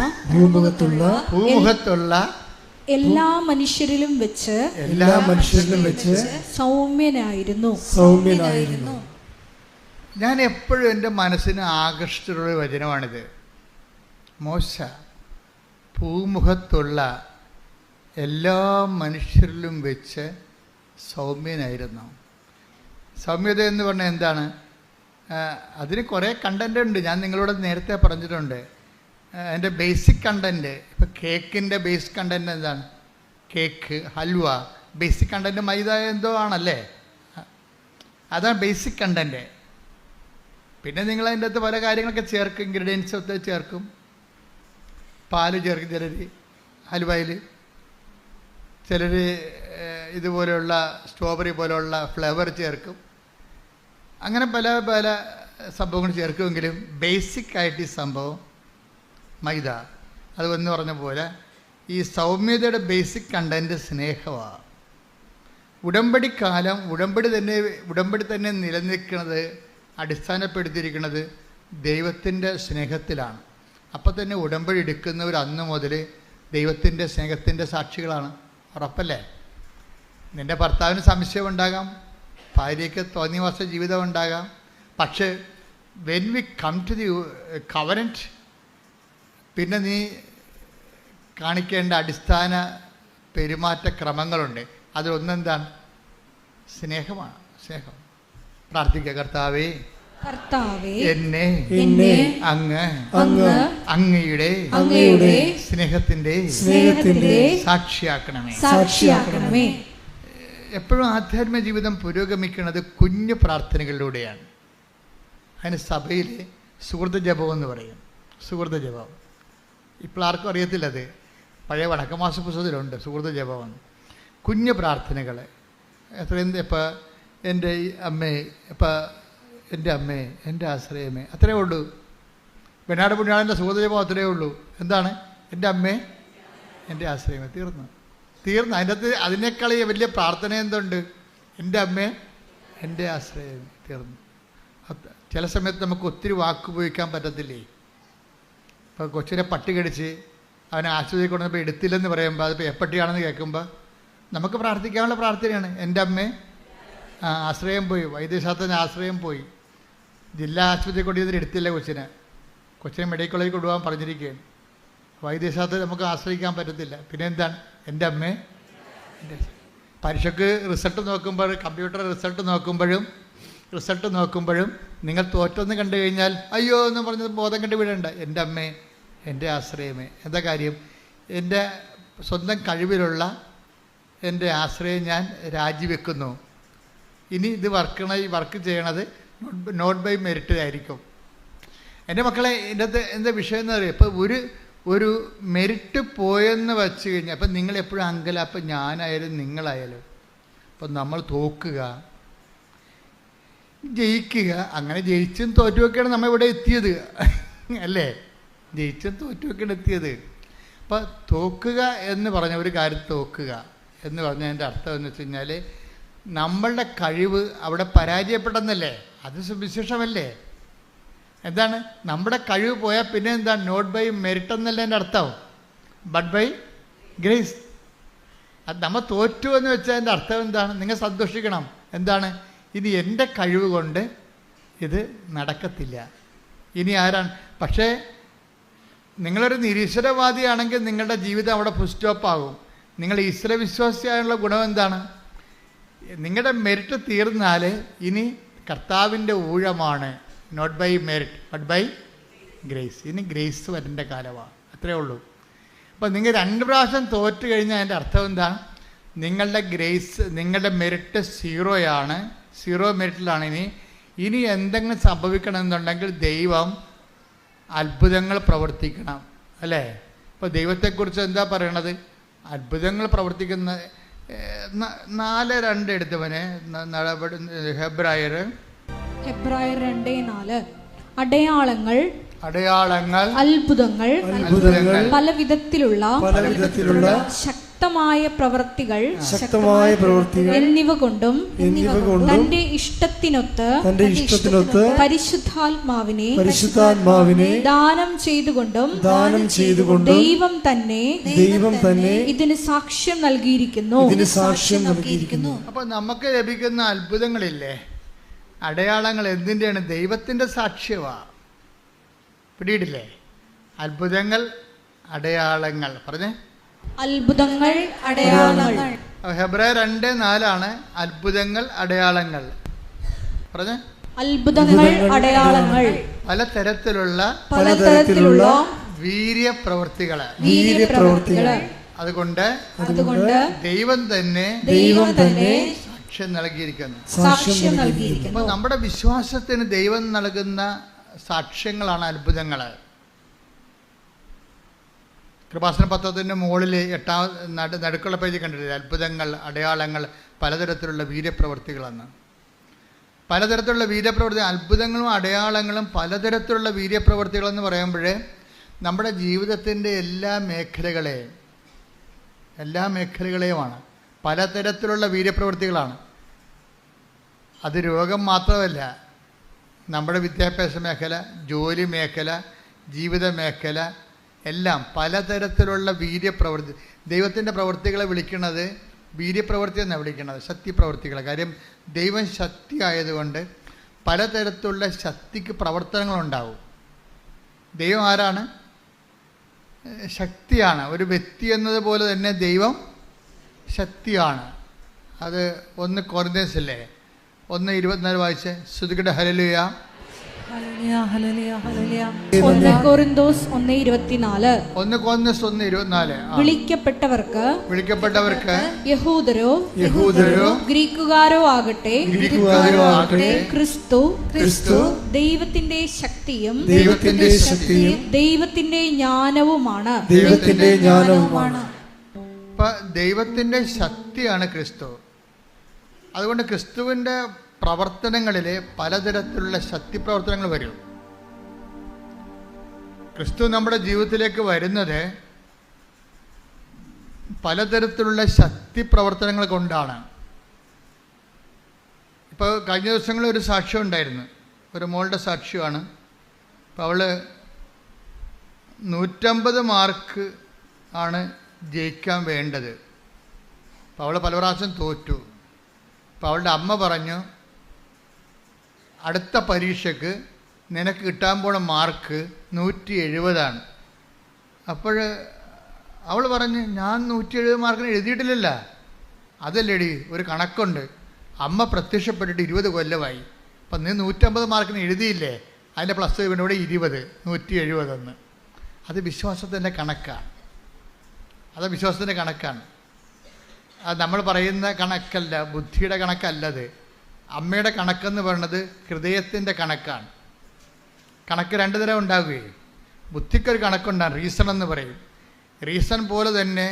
എല്ലാ മനുഷ്യരിലും വെച്ച് സൗമ്യനായിരുന്നു. ഞാൻ എപ്പോഴും എൻ്റെ മനസ്സിന് ആകർഷിച്ചിട്ടുള്ള വചനമാണിത്. മോശ ഭൂമുഖത്തുള്ള എല്ലാ മനുഷ്യരിലും വെച്ച് സൗമ്യനായിരുന്നു. സൗമ്യത എന്ന് പറഞ്ഞാൽ എന്താണ്? അതിന് കുറേ കണ്ടൻ്റ് ഉണ്ട്. ഞാൻ നിങ്ങളോട് നേരത്തെ പറഞ്ഞിട്ടുണ്ട്. അതിൻ്റെ ബേസിക് കണ്ടൻറ്റ്, ഇപ്പോൾ കേക്കിൻ്റെ ബേസിക് കണ്ടൻറ്റ് എന്താണ്? കേക്ക്, ഹൽവ, ബേസിക് കണ്ടൻറ്റ് മൈദ എന്തോ ആണല്ലേ? അതാണ് ബേസിക് കണ്ടൻറ്റ്. പിന്നെ നിങ്ങൾ അതിൻ്റെ അകത്ത് പല കാര്യങ്ങളൊക്കെ ചേർക്കും, ഇൻഗ്രീഡിയൻസ് ഒക്കെ ചേർക്കും. പാല് ചേർക്കും ചിലർ ഹൽവയിൽ, ചിലർ ഇതുപോലെയുള്ള സ്ട്രോബെറി പോലെയുള്ള ഫ്ലേവർ ചേർക്കും. അങ്ങനെ പല സംഭവങ്ങൾ ചേർക്കുമെങ്കിലും ബേസിക്കായിട്ട് ഈ സംഭവം മൈദ. അത് എന്ന് പറഞ്ഞ പോലെ ഈ സൗമ്യതയുടെ ബേസിക് കണ്ടൻറ്റ് സ്നേഹമാണ്. ഉടമ്പടി തന്നെ നിലനിൽക്കുന്നത്, അടിസ്ഥാനപ്പെടുത്തിയിരിക്കുന്നത് ദൈവത്തിൻ്റെ സ്നേഹത്തിലാണ്. അപ്പം തന്നെ ഉടമ്പടി എടുക്കുന്നവർ അന്ന് മുതൽ ദൈവത്തിൻ്റെ സ്നേഹത്തിൻ്റെ സാക്ഷികളാണ്. ഉറപ്പല്ലേ? നിൻ്റെ ഭർത്താവിന് സംശയമുണ്ടാകാം, ഭാര്യയ്ക്ക് തോന്നിവാസ ജീവിതം ഉണ്ടാകാം. പക്ഷേ when we come to the covenant, പിന്നെ നീ കാണിക്കേണ്ട അടിസ്ഥാന പെരുമാറ്റക്രമങ്ങളുണ്ട്. അതിലൊന്നെന്താണ്? സ്നേഹമാണ്. സ്നേഹം. പ്രാർത്ഥിക്കുക. കർത്താവേ, എന്നെ അങ്ങ് അങ്ങയുടെ സ്നേഹത്തിന്റെ സാക്ഷിയാക്കണമേ. എപ്പോഴും ആധ്യാത്മിക ജീവിതം പുരോഗമിക്കുന്നത് കുഞ്ഞു പ്രാർത്ഥനകളിലൂടെയാണ്. അതിന് സഭയിൽ സുഹൃത്ത് ജപം എന്ന് പറയും. സുഹൃത്ത് ജപം ഇപ്പോൾ ആർക്കും അറിയത്തില്ലത്. പഴയ വടക്കമാസ പുസ്തകത്തിലുണ്ട് സുഹൃത്ത് ജപം. കുഞ്ഞു പ്രാർത്ഥനകൾ എത്രയും ഇപ്പോൾ എൻ്റെ അമ്മേ, എൻ്റെ അമ്മേ, എൻ്റെ ആശ്രയമേ, അത്രയേ ഉള്ളൂ. വെനാട് പുണ്യാളൻ്റെ സുഹൃത്ത് ജപം അത്രയേ ഉള്ളൂ. എന്താണ്? എൻ്റെ അമ്മേ, എൻ്റെ ആശ്രയമേ. തീർന്നു. അതിനകത്ത് അതിനേക്കാൾ വലിയ പ്രാർത്ഥന എന്തുണ്ട്? എൻ്റെ അമ്മേ, എൻ്റെ ആശ്രയമേ. തീർന്നു. ചില സമയത്ത് നമുക്ക് ഒത്തിരി വാക്ക് ഉപയോഗിക്കാൻ പറ്റത്തില്ലേ? ഇപ്പോൾ കൊച്ചിനെ പട്ടി കടിച്ച് അവനെ ആശുപത്രിയിൽ കൊണ്ടുവന്നപ്പോൾ എടുത്തില്ലെന്ന് പറയുമ്പോൾ അതിപ്പോൾ എപ്പട്ടിയാണെന്ന് കേൾക്കുമ്പോൾ നമുക്ക് പ്രാർത്ഥിക്കാനുള്ള പ്രാർത്ഥനയാണ്. എൻ്റെ അമ്മേ, ആശ്രയം പോയി, വൈദ്യശാസ്ത്രത്തിന് ആശ്രയം പോയി, ജില്ലാ ആശുപത്രിയിൽ കൊണ്ടുവന്നിട്ട് എടുത്തില്ല കൊച്ചിനെ മെഡിക്കൽ കോളേജിൽ കൊണ്ടുപോകാൻ പറഞ്ഞിരിക്കുകയാണ്. വൈദ്യശാസ്ത്രത്തിൽ നമുക്ക് ആശ്രയിക്കാൻ പറ്റത്തില്ല. പിന്നെ എന്താണ്? എൻ്റെ അമ്മേ, എൻ്റെ. പരീക്ഷയ്ക്ക് റിസൾട്ട് നോക്കുമ്പോൾ, കമ്പ്യൂട്ടർ റിസൾട്ട് നോക്കുമ്പോഴും നിങ്ങൾ തോറ്റെന്ന് കണ്ടു കഴിഞ്ഞാൽ അയ്യോ എന്ന് പറഞ്ഞത് ബോധം കണ്ടു വീഴേണ്ട. എൻ്റെ അമ്മേ, എൻ്റെ ആശ്രയമേ. എന്താ കാര്യം? എൻ്റെ സ്വന്തം കഴിവിലുള്ള എൻ്റെ ആശ്രയം ഞാൻ രാജിവെക്കുന്നു. ഇനി ഇത് വർക്ക് ചെയ്യണത് നോട്ട് ബൈ മെറിറ്റ് ആയിരിക്കും. എൻ്റെ മക്കളെ, ഇതിൻ്റെ എന്താ വിഷയം എന്ന് പറയുക, ഇപ്പോൾ ഒരു മെറിറ്റ് പോയെന്ന് വച്ച് കഴിഞ്ഞാൽ അപ്പം നിങ്ങളെപ്പോഴും അപ്പം ഞാനായാലും നിങ്ങളായാലും അപ്പം നമ്മൾ തോക്കുക, ജയിക്കുക, അങ്ങനെ ജയിച്ചും തോറ്റുമൊക്കെയാണ് നമ്മൾ ഇവിടെ എത്തിയത് അല്ലേ? ജയിച്ചും തോറ്റുമൊക്കെയാണ് എത്തിയത്. അപ്പം തോക്കുക എന്ന് പറഞ്ഞ ഒരു കാര്യം, തോക്കുക എന്ന് പറഞ്ഞതിൻ്റെ അർത്ഥം എന്ന് വെച്ച് കഴിഞ്ഞാൽ നമ്മളുടെ കഴിവ് അവിടെ പരാജയപ്പെട്ടെന്നല്ലേ? അത് സുവിശേഷമല്ലേ? എന്താണ്? നമ്മുടെ കഴിവ് പോയാൽ പിന്നെ എന്താണ്? നോട്ട് ബൈ മെറിറ്റ് എന്നല്ല എൻ്റെ അർത്ഥം, ബട്ട് ബൈ ഗ്രേസ്. അത് നമ്മൾ തോറ്റു എന്ന് വെച്ചാൽ എൻ്റെ അർത്ഥം എന്താണ്? നിങ്ങൾ സന്തോഷിക്കണം. എന്താണ്? ഇനി എൻ്റെ കഴിവ് കൊണ്ട് ഇത് നടക്കത്തില്ല. ഇനി ആരാണ്? പക്ഷേ നിങ്ങളൊരു നിരീശ്വരവാദിയാണെങ്കിൽ നിങ്ങളുടെ ജീവിതം അവിടെ ഫുൾ സ്റ്റോപ്പ് ആകും. നിങ്ങൾ ഈശ്വരവിശ്വാസിയായുള്ള ഗുണം എന്താണ്? നിങ്ങളുടെ മെറിറ്റ് തീർന്നാൽ ഇനി കർത്താവിൻ്റെ ഊഴമാണ്. Not by merit but by grace. ഇനി ഗ്രേസ് വരേണ്ട കാലമാണ്. അത്രയേ ഉള്ളൂ. അപ്പോൾ നിങ്ങൾ 2 പ്രാവശ്യം തോറ്റു കഴിഞ്ഞാൽ അതിൻ്റെ അർത്ഥം എന്താ? നിങ്ങളുടെ മെറിറ്റ് സീറോയാണ്, സീറോ മെറിറ്റിലാണ്. ഇനി എന്തെങ്കിലും സംഭവിക്കണമെന്നുണ്ടെങ്കിൽ ദൈവം അത്ഭുതങ്ങൾ പ്രവർത്തിക്കണം, അല്ലേ? ഇപ്പോൾ ദൈവത്തെക്കുറിച്ച് എന്താ പറയണത്? അത്ഭുതങ്ങൾ പ്രവർത്തിക്കുന്ന 4:2 എടുത്തവനെ ഹെബ്രായർ 2:4 അടയാളങ്ങൾ, അത്ഭുതങ്ങൾ, പല വിധത്തിലുള്ള ശക്തമായ പ്രവൃത്തികൾ എന്നിവ കൊണ്ടും തന്റെ ഇഷ്ടത്തിനൊത്ത് പരിശുദ്ധാത്മാവിനെ ദാനം ചെയ്തുകൊണ്ടും ദൈവം തന്നെ ഇതിന് സാക്ഷ്യം നൽകിയിരിക്കുന്നു. അപ്പൊ നമുക്ക് ലഭിക്കുന്ന അത്ഭുതങ്ങളില്ലേ, അടയാളങ്ങൾ എന്തിൻ്റെയാണ്? ദൈവത്തിൻ്റെ സാക്ഷ്യമാണ്. പിടിയിട്ടില്ലേ? അത്ഭുതങ്ങൾ, അടയാളങ്ങൾ. പറഞ്ഞേ, അത്ഭുതങ്ങൾ, അടയാളങ്ങൾ. ഹെബ്രായർ 2:4 അത്ഭുതങ്ങൾ, അടയാളങ്ങൾ. പറഞ്ഞേ, അത്ഭുതങ്ങൾ, അടയാളങ്ങൾ, പലതരത്തിലുള്ള വീര്യപ്രവൃത്തികള്. അതുകൊണ്ട് ദൈവം തന്നെ സാക്ഷ്യം നൽകിയിരിക്കുന്നു. അപ്പൊ നമ്മുടെ വിശ്വാസത്തിന് ദൈവം നൽകുന്ന സാക്ഷ്യങ്ങളാണ് അത്ഭുതങ്ങൾ. കൃപാസന പത്രത്തിൻ്റെ മുകളിൽ 8 നടുക്കുള്ള പേജ് കണ്ടിട്ടില്ല? അത്ഭുതങ്ങൾ, അടയാളങ്ങൾ, പലതരത്തിലുള്ള വീര്യപ്രവൃത്തികളെന്ന്. പലതരത്തിലുള്ള വീര്യപ്രവൃത്തി, അത്ഭുതങ്ങളും അടയാളങ്ങളും പലതരത്തിലുള്ള വീര്യപ്രവൃത്തികളെന്ന് പറയുമ്പോൾ നമ്മുടെ ജീവിതത്തിൻ്റെ എല്ലാ മേഖലകളെയുമാണ്. പലതരത്തിലുള്ള വീര്യപ്രവൃത്തികളാണ്. അത് രോഗം മാത്രമല്ല, നമ്മുടെ വിദ്യാഭ്യാസ മേഖല, ജോലി മേഖല, ജീവിത മേഖല എല്ലാം പലതരത്തിലുള്ള വീര്യപ്രവൃത്തി. ദൈവത്തിൻ്റെ പ്രവൃത്തികളെ വിളിക്കുന്നത് വീര്യപ്രവൃത്തി എന്നാണ് വിളിക്കുന്നത്, ശക്തിപ്രവൃത്തികളെ. കാര്യം ദൈവം ശക്തി ആയതുകൊണ്ട് പലതരത്തിലുള്ള ശക്തിക്ക് പ്രവർത്തനങ്ങളുണ്ടാവും. ദൈവം ആരാണ്? ശക്തിയാണ്. ഒരു വ്യക്തി എന്നതുപോലെ തന്നെ ദൈവം ശക്തിയാണ്. അത് 1 കൊരിന്ത്യൻസിലെ 1:24 വായിച്ച് ശ്രുതികട ഹല്ലേലൂയ. 1 കൊരിന്തോസ് 1:24. 1 കൊരിന്ത്യസ് 1:24. വിളിക്കപ്പെട്ടവർക്ക് യഹൂദരോ ഗ്രീക്കുകാരോ ആകട്ടെ ക്രിസ്തു ദൈവത്തിന്റെ ശക്തിയും ദൈവത്തിന്റെ ജ്ഞാനവുമാണ്. ദൈവത്തിന്റെ ശക്തിയാണ് ക്രിസ്തു. അതുകൊണ്ട് ക്രിസ്തുവിൻ്റെ പ്രവർത്തനങ്ങളിൽ പലതരത്തിലുള്ള ശക്തി പ്രവർത്തനങ്ങൾ വരും. ക്രിസ്തു നമ്മുടെ ജീവിതത്തിലേക്ക് വരുന്നത് പലതരത്തിലുള്ള ശക്തി പ്രവർത്തനങ്ങൾ കൊണ്ടാണ്. ഇപ്പോൾ കഴിഞ്ഞ ദിവസങ്ങളിൽ ഒരു സാക്ഷ്യം ഉണ്ടായിരുന്നു, ഒരു മോളുടെ സാക്ഷ്യമാണ്. അപ്പോൾ അവൾ 150 മാർക്ക് ആണ് ജയിക്കാൻ വേണ്ടത്. അപ്പോൾ അവൾ പല പ്രാവശ്യം തോറ്റു. അപ്പോൾ അവളുടെ അമ്മ പറഞ്ഞു, അടുത്ത പരീക്ഷയ്ക്ക് നിനക്ക് കിട്ടാൻ പോണ മാർക്ക് 170. അപ്പോൾ അവൾ പറഞ്ഞു, ഞാൻ 170 മാർക്കിന് എഴുതിയിട്ടില്ലല്ലോ. അതല്ലേടി, ഒരു കണക്കുണ്ട്. അമ്മ പ്രത്യക്ഷപ്പെട്ടിട്ട് 20 കൊല്ലമായി. അപ്പം നീ 150 മാർക്കിന് എഴുതിയില്ലേ, അതിൻ്റെ പ്ലസ് ഇവിടെ 20, 170. അത് വിശ്വാസത്തിൻ്റെ കണക്കാണ്. അത് നമ്മൾ പറയുന്ന കണക്കല്ല, ബുദ്ധിയുടെ കണക്കല്ലത്. അമ്മയുടെ കണക്കെന്ന് പറയുന്നത് ഹൃദയത്തിൻ്റെ കണക്കാണ്. കണക്ക് 2 തരം ഉണ്ടാവുകയും, ബുദ്ധിക്കൊരു കണക്കുണ്ടാകും, റീസൺ എന്ന് പറയും. റീസൺ പോലെ തന്നെ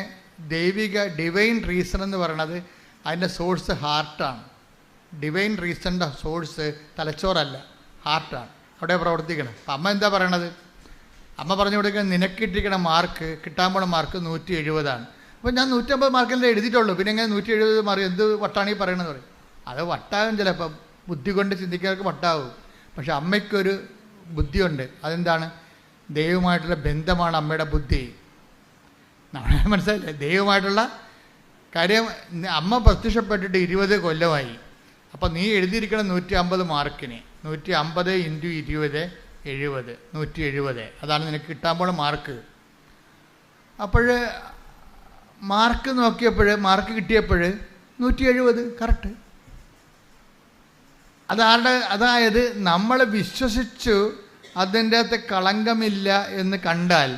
ഡിവൈൻ റീസൺ എന്ന് പറയുന്നത് അതിൻ്റെ സോഴ്സ് ഹാർട്ടാണ്. ഡിവൈൻ റീസണിൻ്റെ സോഴ്സ് തലച്ചോറല്ല, ഹാർട്ടാണ്. അവിടെ പ്രവർത്തിക്കണം. അപ്പം അമ്മ എന്താ പറയണത്? അമ്മ പറഞ്ഞു കൊടുക്കുക, നിനക്കിട്ടിരിക്കണ മാർക്ക്, കിട്ടാൻ പോണ മാർക്ക് 170. അപ്പോൾ ഞാൻ 150 മാർക്കല്ലേ എഴുതിയിട്ടുള്ളൂ, പിന്നെ എങ്ങനെ 170 മാർക്ക്? എന്ത് വട്ടാണ് ഈ പറയണമെന്ന് പറയും. അത് വട്ടാകും, ചിലപ്പം ബുദ്ധി കൊണ്ട് ചിന്തിക്കാർക്ക് വട്ടാവും. പക്ഷെ അമ്മയ്ക്കൊരു ബുദ്ധിയുണ്ട്. അതെന്താണ്? ദൈവമായിട്ടുള്ള ബന്ധമാണ് അമ്മയുടെ ബുദ്ധി. നമ്മളെ മനസ്സിലായില്ലേ? ദൈവമായിട്ടുള്ള കാര്യം. അമ്മ പ്രത്യക്ഷപ്പെട്ടിട്ട് 20 കൊല്ലമായി. അപ്പം നീ എഴുതിയിരിക്കണം 150 മാർക്കിന്. 150 × 20 70, 170. അതാണ് നിനക്ക് കിട്ടാൻ പോണ മാർക്ക്. അപ്പോൾ മാർക്ക് നോക്കിയപ്പോൾ, മാർക്ക് കിട്ടിയപ്പോൾ 170 കറക്റ്റ്. അതായത് നമ്മൾ വിശ്വസിച്ചു അതിൻ്റെ അകത്ത് കളങ്കമില്ല എന്ന് കണ്ടാൽ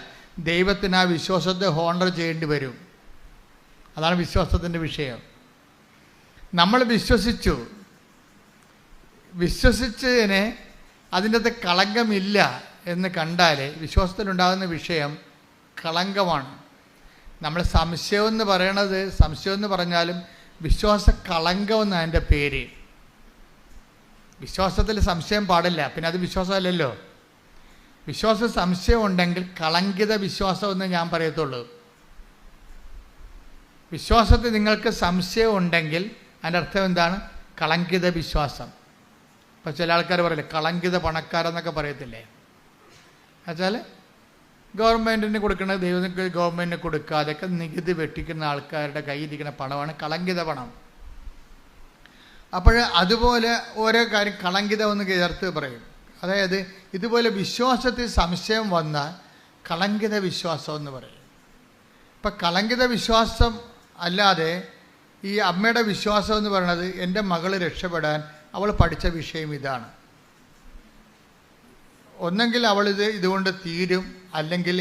ദൈവത്തിന് ആ വിശ്വാസത്തെ ഹോണർ ചെയ്യേണ്ടി വരും. അതാണ് വിശ്വാസത്തിൻ്റെ വിഷയം. നമ്മൾ വിശ്വസിച്ചതിനെ അതിൻ്റെ അകത്ത് കളങ്കമില്ല എന്ന് കണ്ടാൽ വിശ്വാസത്തിലുണ്ടാകുന്ന വിഷയം കളങ്കമാണ്. നമ്മൾ സംശയം എന്ന് പറഞ്ഞാലും വിശ്വാസ കളങ്കം എന്നാണ് അതിൻ്റെ പേര്. വിശ്വാസത്തിൽ സംശയം പാടില്ല, പിന്നെ അത് വിശ്വാസമല്ലല്ലോ. സംശയം ഉണ്ടെങ്കിൽ കളങ്കിത വിശ്വാസം എന്ന് ഞാൻ പറയത്തുള്ളൂ. വിശ്വാസത്തിൽ നിങ്ങൾക്ക് സംശയം ഉണ്ടെങ്കിൽ അതിൻ്റെ അർത്ഥം എന്താണ്? കളങ്കിത വിശ്വാസം. ഇപ്പം ചില ആൾക്കാർ പറയില്ലേ, കളങ്കിത പണക്കാരെന്നൊക്കെ പറയത്തില്ലേ? എന്നുവെച്ചാൽ ഗവൺമെൻറ്റിന് കൊടുക്കുന്നത് ദൈവത്തിന് ഗവൺമെൻറ്റിന് കൊടുക്കാതെയൊക്കെ നികുതി വെട്ടിക്കുന്ന ആൾക്കാരുടെ കയ്യിലിരിക്കുന്ന പണമാണ് കളങ്കിത പണം. അപ്പോൾ അതുപോലെ ഓരോ കാര്യം കളങ്കിതം എന്ന് ചേർത്ത് പറയും. അതായത് ഇതുപോലെ വിശ്വാസത്തിൽ സംശയം വന്നാൽ കളങ്കിത വിശ്വാസം എന്ന് പറയും. ഇപ്പം കളങ്കിത വിശ്വാസം അല്ലാതെ ഈ അമ്മയുടെ വിശ്വാസം എന്ന് പറയുന്നത്, എൻ്റെ മകൾ രക്ഷപ്പെടാൻ അവൾ പഠിച്ച വിഷയം ഇതാണ്. ഒന്നെങ്കിൽ ഇതുകൊണ്ട് തീരും, അല്ലെങ്കിൽ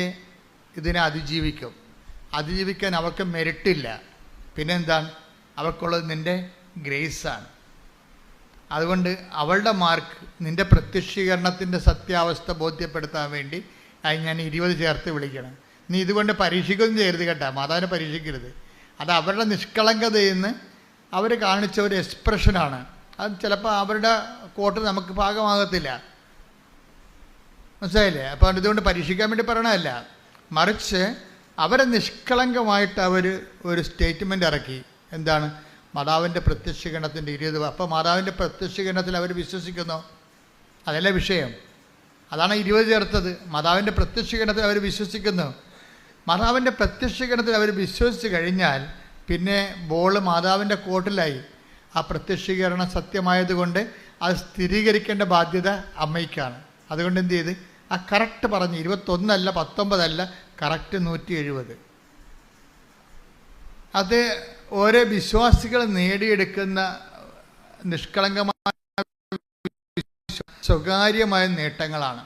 ഇതിനെ അതിജീവിക്കാൻ അവൾക്ക് മെറിറ്റില്ല. പിന്നെന്താണ്? അവൾക്കുള്ളത് നിൻ്റെ ഗ്രേസാണ്. അതുകൊണ്ട് അവളുടെ മാർക്ക് നിൻ്റെ പ്രത്യക്ഷീകരണത്തിൻ്റെ സത്യാവസ്ഥ ബോധ്യപ്പെടുത്താൻ വേണ്ടി അത് ഞാൻ 20 ചേർത്ത് വിളിക്കണം. നീ ഇതുകൊണ്ട് പരീക്ഷിക്കുകയൊന്നും ചെയ്യരുത് കേട്ടോ, മാതാവിനെ പരീക്ഷിക്കരുത്. അത് അവരുടെ നിഷ്കളങ്കതയിൽ നിന്ന് അവർ കാണിച്ച ഒരു എക്സ്പ്രഷനാണ്. അത് ചിലപ്പോൾ അവരുടെ കോട്ട് നമുക്ക് പാകമാകത്തില്ല. മനസ്സിലായില്ലേ? അപ്പോൾ ഇതുകൊണ്ട് പരീക്ഷിക്കാൻ വേണ്ടി പറയണതല്ല, മറിച്ച് അവരെ നിഷ്കളങ്കമായിട്ട് അവർ ഒരു സ്റ്റേറ്റ്മെൻ്റ് ഇറക്കി. എന്താണ്? മാതാവിൻ്റെ പ്രത്യക്ഷീകരണത്തിൻ്റെ 20. അപ്പോൾ മാതാവിൻ്റെ പ്രത്യക്ഷീകരണത്തിൽ അവർ വിശ്വസിക്കുന്നു. അതല്ല വിഷയം, അതാണ് 20 ചേർത്തത്. മാതാവിൻ്റെ പ്രത്യക്ഷീകരണത്തിൽ അവർ വിശ്വസിക്കുന്നു. മാതാവിൻ്റെ പ്രത്യക്ഷീകരണത്തിൽ അവർ വിശ്വസിച്ച് കഴിഞ്ഞാൽ പിന്നെ ബോൾ മാതാവിൻ്റെ കോട്ടിലായി. ആ പ്രത്യക്ഷീകരണം സത്യമായതുകൊണ്ട് അത് സ്ഥിരീകരിക്കേണ്ട ബാധ്യത അമ്മയ്ക്കാണ്. അതുകൊണ്ട് എന്ത് ചെയ്ത് ആ കറക്റ്റ് പറഞ്ഞ് 21 അല്ല 19 അല്ല, കറക്റ്റ് 170. അത് ഓരോ വിശ്വാസികൾ നേടിയെടുക്കുന്ന നിഷ്കളങ്കമായ സ്വകാര്യമായ നേട്ടങ്ങളാണ്.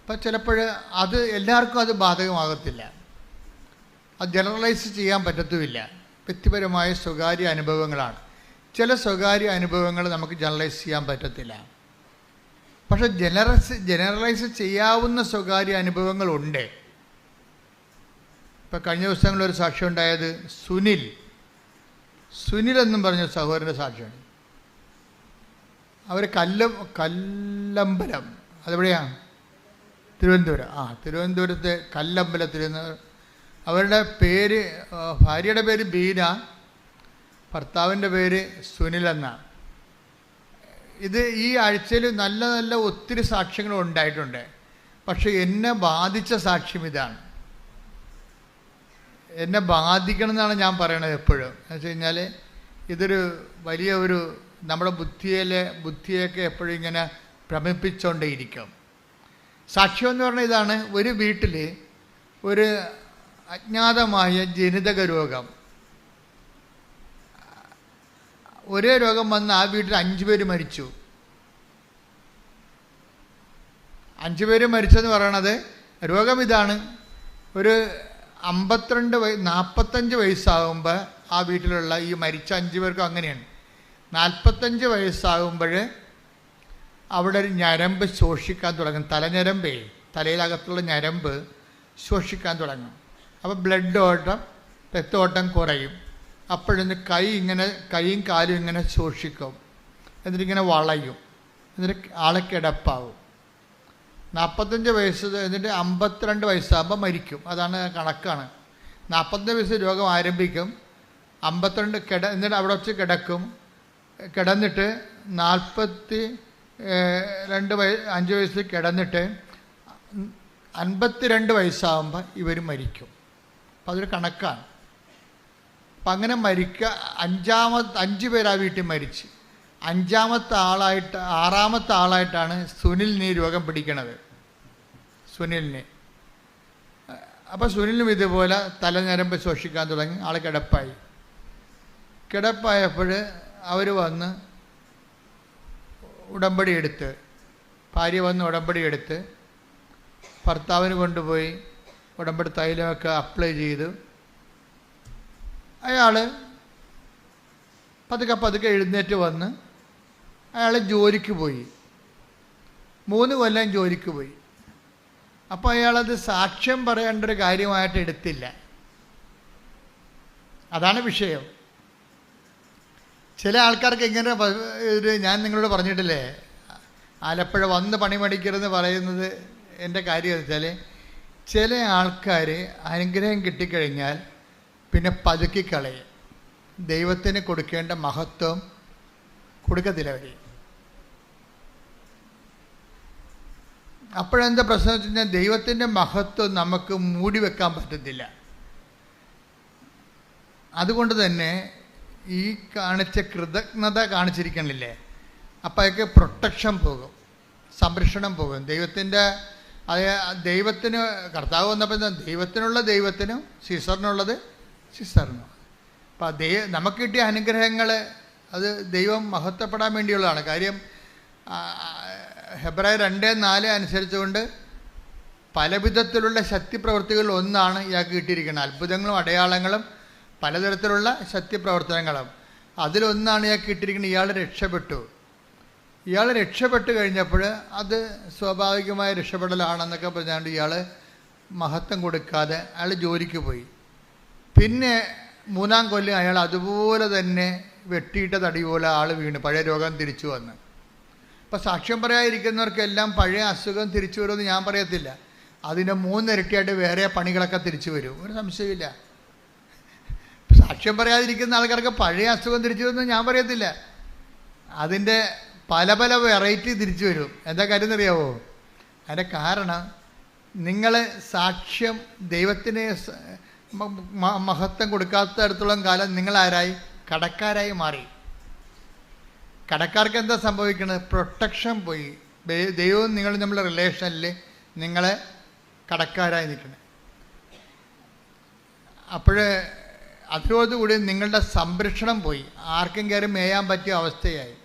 അപ്പം ചിലപ്പോൾ അത് എല്ലാവർക്കും അത് ബാധകമാകത്തില്ല, അത് ജനറലൈസ് ചെയ്യാൻ പറ്റത്തുമില്ല. വ്യക്തിപരമായ സ്വകാര്യ അനുഭവങ്ങളാണ്. ചില സ്വകാര്യ അനുഭവങ്ങൾ നമുക്ക് ജനറലൈസ് ചെയ്യാൻ പറ്റത്തില്ല. പക്ഷെ ജനറലൈസ് ചെയ്യാവുന്ന സ്വകാര്യ അനുഭവങ്ങളുണ്ട്. ഇപ്പം കഴിഞ്ഞ ദിവസങ്ങളിലൊരു സാക്ഷ്യം ഉണ്ടായത് സുനിൽ എന്നും പറഞ്ഞ സഹോദരൻ്റെ സാക്ഷ്യമാണ്. അവർ കല്ലമ്പലം, അതെവിടെയാണ്? തിരുവനന്തപുരം. തിരുവനന്തപുരത്തെ കല്ലമ്പലത്തിൽ നിന്ന്. അവരുടെ പേര്, ഭാര്യയുടെ പേര് ബീന, ഭർത്താവിൻ്റെ പേര് സുനിൽ എന്നാണ്. ഇത് ഈ ആഴ്ചയിൽ നല്ല നല്ല ഒത്തിരി സാക്ഷ്യങ്ങൾ ഉണ്ടായിട്ടുണ്ട്. പക്ഷെ എന്നെ ബാധിച്ച സാക്ഷ്യം ഇതാണ്. എന്നെ ബാധിക്കണം എന്നാണ് ഞാൻ പറയണത് എപ്പോഴും. എന്ന് വെച്ച് കഴിഞ്ഞാൽ ഇതൊരു വലിയ ഒരു നമ്മുടെ ബുദ്ധിയൊക്കെ എപ്പോഴും ഇങ്ങനെ ഭ്രമിപ്പിച്ചുകൊണ്ടേയിരിക്കും. സാക്ഷ്യം എന്ന് പറഞ്ഞാൽ ഇതാണ്: ഒരു വീട്ടിൽ ഒരു അജ്ഞാതമായ ജനിതക രോഗം, ഒരേ രോഗം വന്ന് ആ വീട്ടിൽ 5 പേര് മരിച്ചു. 5 പേര് മരിച്ചെന്ന് പറയണത് രോഗം ഇതാണ്. ഒരു 45 വയസ്സാകുമ്പോൾ ആ വീട്ടിലുള്ള ഈ മരിച്ച 5 പേർക്കും അങ്ങനെയാണ്. 45 വയസ്സാകുമ്പോൾ അവിടെ ഒരു ഞരമ്പ് ശോഷിക്കാൻ തുടങ്ങും. തലഞ്ഞരമ്പേ, തലയിലകത്തുള്ള ഞരമ്പ് ശോഷിക്കാൻ തുടങ്ങും. അപ്പോൾ ബ്ലഡ് ഓട്ടം, രക്തോട്ടം കുറയും. അപ്പോഴൊന്ന് കൈയും കാലും ഇങ്ങനെ ശോഷിക്കും. എന്നിട്ടിങ്ങനെ വളയും. എന്നിട്ട് ആളെ കിടപ്പാവും. 45 വയസ്സ്, എന്നിട്ട് 52 വയസ്സാകുമ്പോൾ മരിക്കും. അതാണ് കണക്കാണ്. 45 വയസ്സ് രോഗം ആരംഭിക്കും, 52 എന്നിട്ട് അവിടെ വെച്ച് കിടക്കും. കിടന്നിട്ട് 5 വയസ്സിൽ കിടന്നിട്ട് 52 വയസ്സാകുമ്പോൾ ഇവർ മരിക്കും. അപ്പം അതൊരു കണക്കാണ്. അപ്പം അങ്ങനെ 5 പേര് ആ വീട്ടിൽ മരിച്ച്. 6ാമത്തെ ആളായിട്ടാണ് സുനിലിന് ഈ രോഗം പിടിക്കണത്. സുനിലിന്. അപ്പോൾ സുനിലും ഇതുപോലെ തലഞരമ്പ് ശോഷിക്കാൻ തുടങ്ങി. ആൾ കിടപ്പായപ്പോൾ അവർ വന്ന് ഉടമ്പടി എടുത്ത്, ഭാര്യ വന്ന് ഉടമ്പടി എടുത്ത് ഭർത്താവിന് കൊണ്ടുപോയി ഉടമ്പടി തൈലമൊക്കെ അപ്ലൈ ചെയ്തു. അയാൾ പതുക്കെ എഴുന്നേറ്റ് വന്ന് അയാൾ ജോലിക്ക് പോയി. 3 കൊല്ലം ജോലിക്ക് പോയി. അപ്പോൾ അയാളത് സാക്ഷ്യം പറയേണ്ട ഒരു കാര്യമായിട്ട് എടുത്തില്ല. അതാണ് വിഷയം. ചില ആൾക്കാർക്ക് ഇങ്ങനെ ഞാൻ നിങ്ങളോട് പറഞ്ഞിട്ടില്ലേ, ആലപ്പുഴ വന്ന് പണിമടിക്കരുതെന്ന് പറയുന്നത് എൻ്റെ കാര്യം എന്ന് വെച്ചാൽ, ചില ആൾക്കാർ അനുഗ്രഹം കിട്ടിക്കഴിഞ്ഞാൽ പിന്നെ പതുക്കിക്കളയും. ദൈവത്തിന് കൊടുക്കേണ്ട മഹത്വം കൊടുക്കത്തില്ല അവർ. അപ്പോഴെന്താ പ്രശ്നം വെച്ച് കഴിഞ്ഞാൽ, ദൈവത്തിൻ്റെ മഹത്വം നമുക്ക് മൂടി വെക്കാൻ പറ്റത്തില്ല. അതുകൊണ്ട് തന്നെ ഈ കാണിച്ച കൃതജ്ഞത കാണിച്ചിരിക്കണില്ലേ, അപ്പോൾ അതൊക്കെ പ്രൊട്ടക്ഷൻ പോകും, സംരക്ഷണം പോകും. ദൈവത്തിന് കർത്താവ് വന്നപ്പോൾ ദൈവത്തിനുള്ള ദൈവത്തിനും സീസറിനുള്ളത് സീസറിനും. അപ്പം നമുക്ക് കിട്ടിയ അനുഗ്രഹങ്ങൾ അത് ദൈവം മഹത്വപ്പെടാൻ വേണ്ടിയുള്ളതാണ്. കാര്യം ഹെബ്രായർ 2:4 അനുസരിച്ചുകൊണ്ട് പലവിധത്തിലുള്ള ശക്തിപ്രവൃത്തികളിൽ ഒന്നാണ് ഇയാൾക്ക് കിട്ടിയിരിക്കുന്നത്. അത്ഭുതങ്ങളും അടയാളങ്ങളും പലതരത്തിലുള്ള ശക്തിപ്രവർത്തനങ്ങളും അതിലൊന്നാണ് ഇയാൾക്ക് കിട്ടിയിരിക്കുന്നത്. ഇയാൾ രക്ഷപ്പെട്ടു കഴിഞ്ഞപ്പോൾ അത് സ്വാഭാവികമായ രക്ഷപ്പെടലാണെന്നൊക്കെ പറഞ്ഞുകൊണ്ട് ഇയാൾ മഹത്വം കൊടുക്കാതെ അയാൾ ജോലിക്ക് പോയി. പിന്നെ 3-ാം കൊല്ലം അയാൾ അതുപോലെ തന്നെ വെട്ടിയിട്ട തടി പോലെ ആൾ വീണ് പഴയ രോഗം തിരിച്ചു വന്ന്. അപ്പം സാക്ഷ്യം പറയാതിരിക്കുന്നവർക്കെല്ലാം പഴയ അസുഖം തിരിച്ചു വരുമെന്ന് ഞാൻ പറയത്തില്ല. അതിൻ്റെ 3 ഇരട്ടിയായിട്ട് വേറെ പണികളൊക്കെ തിരിച്ചു വരും, ഒരു സംശയമില്ല. സാക്ഷ്യം പറയാതിരിക്കുന്ന ആൾക്കാർക്ക് പഴയ അസുഖം തിരിച്ചു വരുമെന്ന് ഞാൻ പറയത്തില്ല. അതിൻ്റെ പല പല വെറൈറ്റി തിരിച്ചു വരും. എന്താ കാര്യം എന്നറിയാവോ? അതിൻ്റെ കാരണം നിങ്ങൾ സാക്ഷ്യം ദൈവത്തിന് മഹത്വം കൊടുക്കാത്തടത്തോളം കാലം നിങ്ങളാരായി? കടക്കാരായി മാറി. കടക്കാർക്ക് എന്താ സംഭവിക്കുന്നത്? പ്രൊട്ടക്ഷൻ പോയി. ദൈവവും നിങ്ങളും തമ്മിലുള്ള റിലേഷനിൽ നിങ്ങൾ കടക്കാരായി നിൽക്കണം. അപ്പോൾ അതോടുകൂടി നിങ്ങളുടെ സംരക്ഷണം പോയി. ആർക്കും കയറി മേയാൻ പറ്റിയ അവസ്ഥയായി.